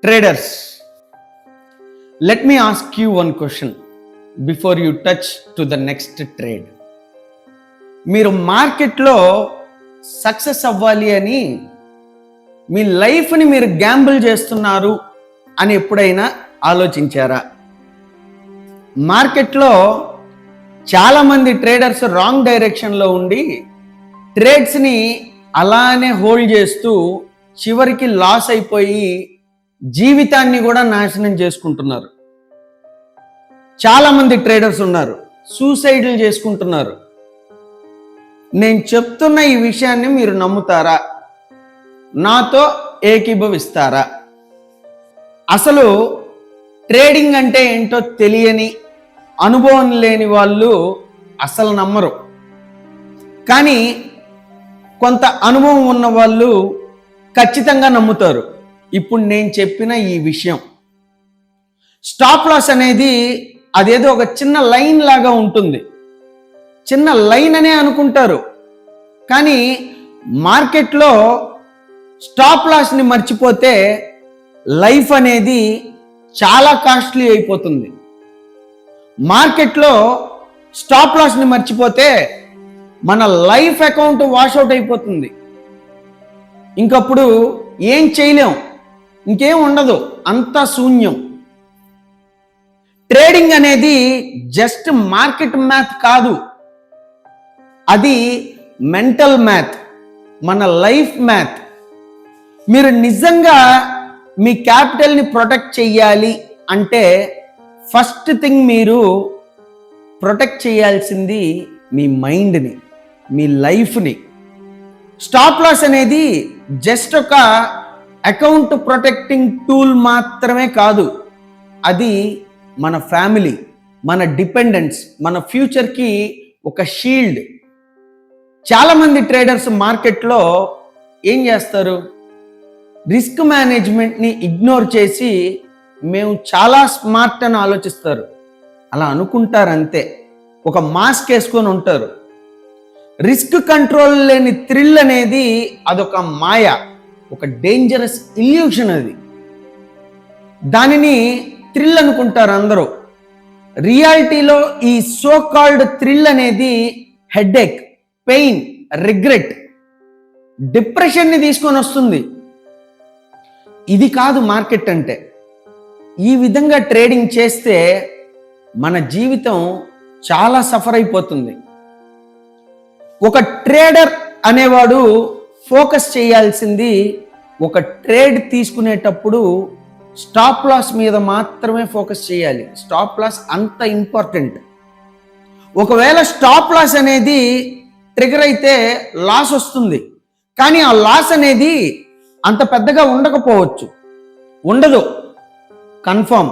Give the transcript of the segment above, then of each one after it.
Traders, let me ask you one question before you touch to the next trade. మీరు మార్కెట్లో success అవ్వాలి అని మీ లైఫ్ని మీరు గ్యాంబుల్ చేస్తున్నారు అని ఎప్పుడైనా ఆలోచించారా? మార్కెట్లో చాలామంది ట్రేడర్స్ రాంగ్ డైరెక్షన్లో ఉండి ట్రేడ్స్ని అలానే హోల్డ్ చేస్తూ చివరికి లాస్ అయిపోయి జీవితాన్ని కూడా నాశనం చేసుకుంటున్నారు. చాలామంది ట్రేడర్స్ ఉన్నారు సూసైడ్లు చేసుకుంటున్నారు. నేను చెప్తున్న ఈ విషయాన్ని మీరు నమ్ముతారా? నాతో ఏకీభవిస్తారా? అసలు ట్రేడింగ్ అంటే ఏంటో తెలియని అనుభవం లేని వాళ్ళు అసలు నమ్మరు. కానీ కొంత అనుభవం ఉన్న వాళ్ళు ఖచ్చితంగా నమ్ముతారు. ఇప్పుడు నేను చెప్పిన ఈ విషయం, స్టాప్ లాస్ అనేది అదేదో ఒక చిన్న లైన్ లాగా ఉంటుంది. చిన్న లైన్ అనే అనుకుంటారు, కానీ మార్కెట్లో స్టాప్ లాస్ని మర్చిపోతే లైఫ్ అనేది చాలా కాస్ట్లీ అయిపోతుంది. మార్కెట్లో స్టాప్ లాస్ని మర్చిపోతే మన లైఫ్ అకౌంట్ వాషౌట్ అయిపోతుంది. ఇంకప్పుడు ఏం చేయలేం, ఇంకేం ఉండదు, అంతా శూన్యం. ట్రేడింగ్ అనేది జస్ట్ మార్కెట్ మ్యాథ్ కాదు, అది మెంటల్ మ్యాథ్, మన లైఫ్ మ్యాథ్. మీరు నిజంగా మీ క్యాపిటల్ని ప్రొటెక్ట్ చెయ్యాలి అంటే ఫస్ట్ థింగ్ మీరు ప్రొటెక్ట్ చేయాల్సింది మీ మైండ్ని, మీ లైఫ్ని. స్టాప్ లాస్ అనేది జస్ట్ ఒక అకౌంట్ ప్రొటెక్టింగ్ టూల్ మాత్రమే కాదు, అది మన ఫ్యామిలీ, మన డిపెండెన్స్, మన ఫ్యూచర్కి ఒక షీల్డ్. చాలామంది ట్రేడర్స్ మార్కెట్లో ఏం చేస్తారు? రిస్క్ మేనేజ్మెంట్ని ఇగ్నోర్ చేసి మేము చాలా స్మార్ట్ అని ఆలోచిస్తారు. అలా అనుకుంటారు అంతే, ఒక మాస్క్ వేసుకొని ఉంటారు. రిస్క్ కంట్రోల్ లేని థ్రిల్ అనేది అదొక మాయ, ఒక డేంజరస్ ఇల్యూషన్. అది దానిని థ్రిల్ అనుకుంటారు అందరూ. రియాలిటీలో ఈ సో కాల్డ్ థ్రిల్ అనేది హెడేక్, పెయిన్, రిగ్రెట్, డిప్రెషన్ని తీసుకొని వస్తుంది. ఇది కాదు మార్కెట్ అంటే. ఈ విధంగా ట్రేడింగ్ చేస్తే మన జీవితం చాలా సఫర్ అయిపోతుంది. ఒక ట్రేడర్ అనేవాడు ఫోకస్ చేయాల్సింది ఒక ట్రేడ్ తీసుకునేటప్పుడు స్టాప్ లాస్ మీద మాత్రమే ఫోకస్ చేయాలి. స్టాప్ లాస్ అంత ఇంపార్టెంట్. ఒకవేళ స్టాప్ లాస్ అనేది ట్రిగర్ అయితే లాస్ వస్తుంది, కానీ ఆ లాస్ అనేది అంత పెద్దగా ఉండకపోవచ్చు, ఉండదు, కన్ఫర్మ్.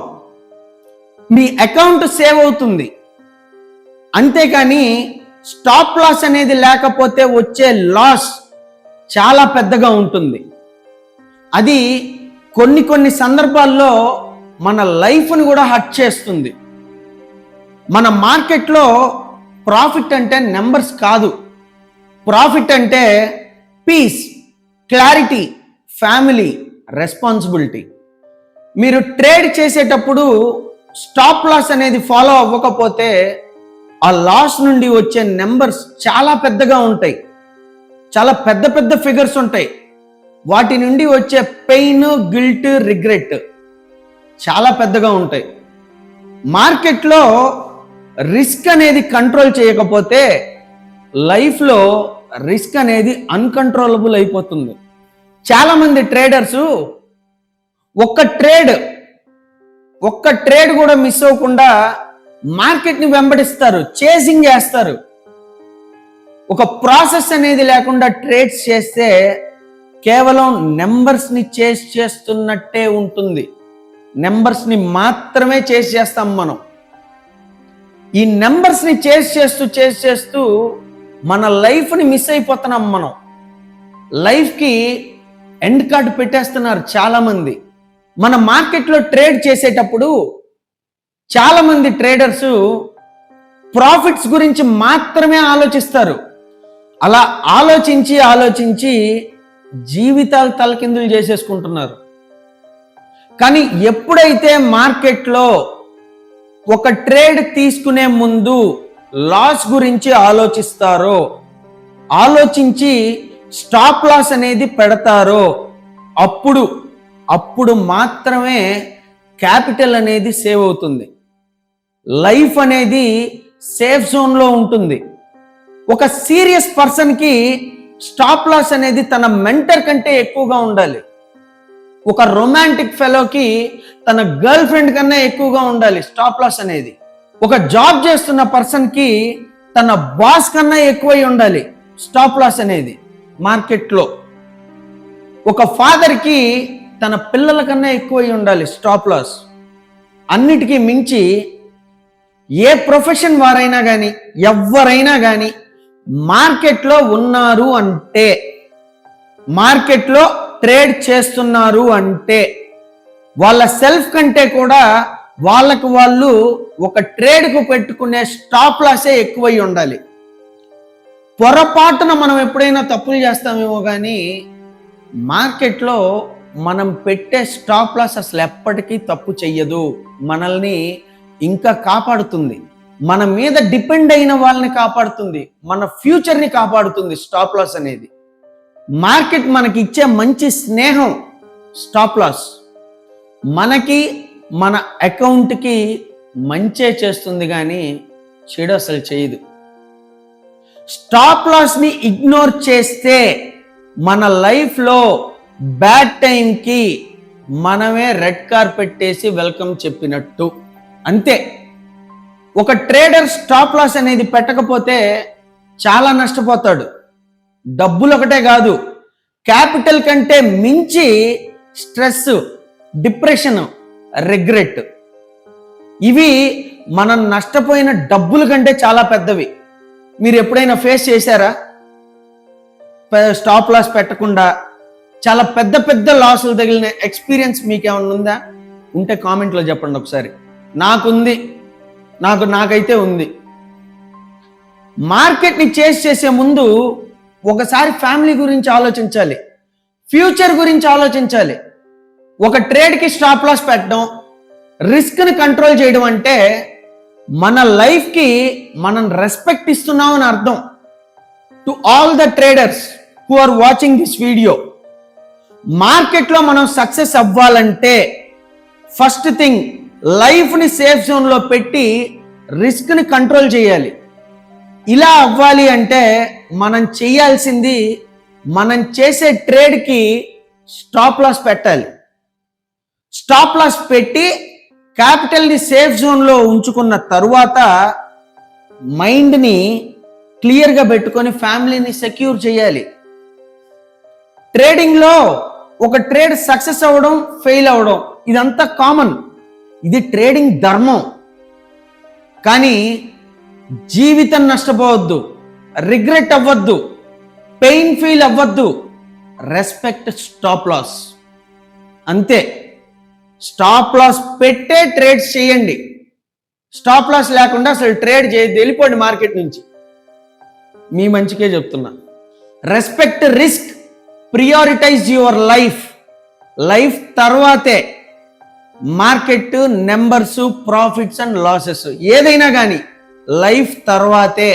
మీ అకౌంట్ సేవ్ అవుతుంది, అంతేకాని స్టాప్ లాస్ అనేది లేకపోతే వచ్చే లాస్ చాలా పెద్దగా ఉంటుంది. అది కొన్ని సందర్భాల్లో మన లైఫ్ని కూడా హర్ట్ చేస్తుంది. మన మార్కెట్లో ప్రాఫిట్ అంటే నెంబర్స్ కాదు, ప్రాఫిట్ అంటే పీస్, క్లారిటీ, ఫ్యామిలీ, రెస్పాన్సిబిలిటీ. మీరు ట్రేడ్ చేసేటప్పుడు స్టాప్ లాస్ అనేది ఫాలో అవ్వకపోతే ఆ లాస్ నుండి వచ్చే నెంబర్స్ చాలా పెద్దగా ఉంటాయి, చాలా పెద్ద ఫిగర్స్ ఉంటాయి. వాటి నుండి వచ్చే పెయిన్, గిల్ట్, రిగ్రెట్ చాలా పెద్దగా ఉంటాయి. మార్కెట్లో రిస్క్ అనేది కంట్రోల్ చేయకపోతే లైఫ్లో రిస్క్ అనేది అన్కంట్రోలబుల్ అయిపోతుంది. చాలామంది ట్రేడర్స్ ఒక్క ట్రేడ్ కూడా మిస్ అవ్వకుండా మార్కెట్ని వెంబడిస్తారు, చేసింగ్ చేస్తారు. ఒక ప్రాసెస్ అనేది లేకుండా ట్రేడ్స్ చేస్తే కేవలం నెంబర్స్ని చేస్తున్నట్టే ఉంటుంది. నెంబర్స్ని మాత్రమే చేస్తాం మనం. ఈ నెంబర్స్ని చేస్తూ మన లైఫ్ని మిస్ అయిపోతున్నాం. మనం లైఫ్కి ఎండ్ కార్డ్ పెట్టేస్తున్నారు చాలామంది. మన మార్కెట్లో ట్రేడ్ చేసేటప్పుడు చాలామంది ట్రేడర్స్ ప్రాఫిట్స్ గురించి మాత్రమే ఆలోచిస్తారు. అలా ఆలోచించి జీవితాలు తలకిందులు చేసేసుకుంటున్నారు. కానీ ఎప్పుడైతే మార్కెట్లో ఒక ట్రేడ్ తీసుకునే ముందు లాస్ గురించి ఆలోచిస్తారో, ఆలోచించి స్టాప్ లాస్ అనేది పెడతారో అప్పుడు మాత్రమే క్యాపిటల్ అనేది సేవ్ అవుతుంది. లైఫ్ అనేది సేఫ్ జోన్లో ఉంటుంది. ఒక సీరియస్ పర్సన్కి స్టాప్ లాస్ అనేది తన మెంటర్ కంటే ఎక్కువగా ఉండాలి. ఒక రొమాంటిక్ ఫెలోకి తన గర్ల్ ఫ్రెండ్ కన్నా ఎక్కువగా ఉండాలి స్టాప్ లాస్ అనేది. ఒక జాబ్ చేస్తున్న పర్సన్కి తన బాస్ కన్నా ఎక్కువై ఉండాలి స్టాప్ లాస్ అనేది మార్కెట్లో. ఒక ఫాదర్కి తన పిల్లల కన్నా ఎక్కువై ఉండాలి స్టాప్ లాస్. అన్నిటికీ మించి ఏ ప్రొఫెషన్ వారైనా కానీ, ఎవరైనా కానీ మార్కెట్లో ఉన్నారు అంటే, మార్కెట్లో ట్రేడ్ చేస్తున్నారు అంటే వాళ్ళ సెల్ఫ్ కంటే కూడా వాళ్ళకు వాళ్ళు ఒక ట్రేడ్కు పెట్టుకునే స్టాప్ లాసే ఎక్కువై ఉండాలి. పొరపాటున మనం ఎప్పుడైనా తప్పులు చేస్తామేమో కానీ మార్కెట్లో మనం పెట్టే స్టాప్ లాస్ అసలు ఎప్పటికీ తప్పు చెయ్యదు. మనల్ని ఇంకా కాపాడుతుంది, మన మీద డిపెండ్ అయిన వాళ్ళని కాపాడుతుంది, మన ఫ్యూచర్ని కాపాడుతుంది స్టాప్ లాస్ అనేది. మార్కెట్ మనకి ఇచ్చే మంచి స్నేహం స్టాప్ లాస్. మనకి మన అకౌంట్కి మంచే చేస్తుంది కానీ చెడు అసలు చేయదు. స్టాప్ లాస్ని ఇగ్నోర్ చేస్తే మన లైఫ్లో బ్యాడ్ టైంకి మనమే రెడ్ కార్పెట్ వేసి వెల్కమ్ చెప్పినట్టు అంతే. ఒక ట్రేడర్ స్టాప్ లాస్ అనేది పెట్టకపోతే చాలా నష్టపోతాడు. డబ్బులు ఒకటే కాదు, క్యాపిటల్ కంటే మించి స్ట్రెస్, డిప్రెషన్, రిగ్రెట్, ఇవి మనం నష్టపోయిన డబ్బుల కంటే చాలా పెద్దవి. మీరు ఎప్పుడైనా ఫేస్ చేశారా? స్టాప్ లాస్ పెట్టకుండా చాలా పెద్ద పెద్ద లాసులు తగిలిన ఎక్స్పీరియన్స్ మీకేమన్నా ఉందా? ఉంటే కామెంట్లో చెప్పండి ఒకసారి. నాకుంది, నాకైతే ఉంది. మార్కెట్ని చేసే ముందు ఒకసారి ఫ్యామిలీ గురించి ఆలోచించాలి, ఫ్యూచర్ గురించి ఆలోచించాలి. ఒక ట్రేడ్కి స్టాప్ లాస్ పెట్టడం, రిస్క్ని కంట్రోల్ చేయడం అంటే మన లైఫ్కి మనం రెస్పెక్ట్ ఇస్తున్నామని అర్థం. To all the traders who are watching this video, మార్కెట్లో మనం సక్సెస్ అవ్వాలంటే ఫస్ట్ థింగ్ లైఫ్ని సేఫ్ జోన్లో పెట్టి రిస్క్ని కంట్రోల్ చేయాలి. ఇలా అవ్వాలి అంటే మనం చేయాల్సింది, మనం చేసే ట్రేడ్కి స్టాప్ లాస్ పెట్టాలి. స్టాప్ లాస్ పెట్టి క్యాపిటల్ని సేఫ్ జోన్లో ఉంచుకున్న తరువాత మైండ్ని క్లియర్గా పెట్టుకొని ఫ్యామిలీని సెక్యూర్ చేయాలి. ట్రేడింగ్లో ఒక ట్రేడ్ సక్సెస్ అవ్వడం, ఫెయిల్ అవ్వడం ఇదంతా కామన్. ఇది ట్రేడింగ్ ధర్మం. కానీ జీవితం నష్టపోవద్దు, రిగ్రెట్ అవ్వద్దు, పెయిన్ ఫీల్ అవ్వద్దు. రెస్పెక్ట్ స్టాప్ లాస్ అంతే. స్టాప్ లాస్ పెట్టే ట్రేడ్స్ చేయండి. స్టాప్ లాస్ లేకుండా అసలు ట్రేడ్ చేయద్దు, వెళ్ళిపోండి మార్కెట్ నుంచి. మీ మంచికే చెప్తున్నా. Respect risk, prioritize your life. Life తర్వాతే market, numbers, profits and losses ఏదైనా కానీ లైఫ్ తర్వాతే.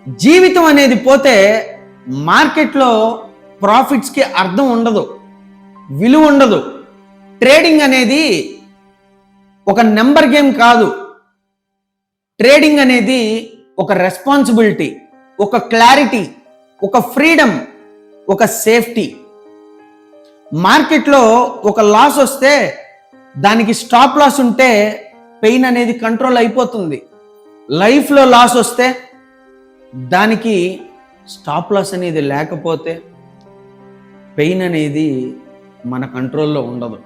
జీవితం అనేది పోతే మార్కెట్లో ప్రాఫిట్స్కి అర్థం ఉండదు, విలువ ఉండదు. ట్రేడింగ్ అనేది ఒక నెంబర్ గేమ్ కాదు. ట్రేడింగ్ అనేది ఒక రెస్పాన్సిబిలిటీ, ఒక క్లారిటీ, ఒక ఫ్రీడమ్, ఒక సేఫ్టీ. మార్కెట్లో ఒక లాస్ వస్తే దానికి స్టాప్ లాస్ ఉంటే పెయిన్ అనేది కంట్రోల్ అయిపోతుంది. లైఫ్లో లాస్ వస్తే దానికి స్టాప్ లాస్ అనేది లేకపోతే పెయిన్ అనేది మన కంట్రోల్లో ఉండదు.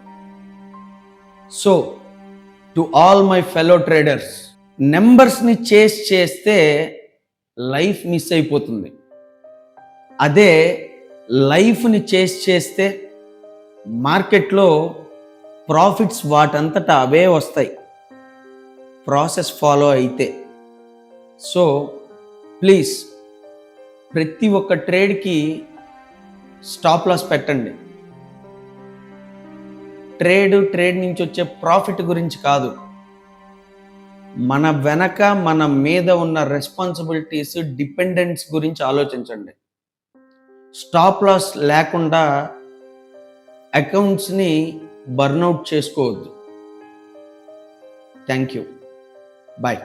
So to all my fellow traders, నెంబర్స్ని చేస్తే లైఫ్ మిస్ అయిపోతుంది. అదే లైఫ్ని చేస్తే మార్కెట్లో ప్రాఫిట్స్ వాటంతటా అవే వస్తాయి, ప్రాసెస్ ఫాలో అయితే. సో ప్లీజ్ ప్రతి ఒక్క ట్రేడ్కి స్టాప్ లాస్ పెట్టండి. ట్రేడ్ నుంచి వచ్చే ప్రాఫిట్ గురించి కాదు. మన వెనక మన మీద ఉన్న రెస్పాన్సిబిలిటీస్, డిపెండెన్స్ గురించి ఆలోచించండి. స్టాప్ లాస్ లేకుండా అకౌంట్స్ని బర్న్అవుట్ చేసుకోవద్దు. Thank you. బాయ్.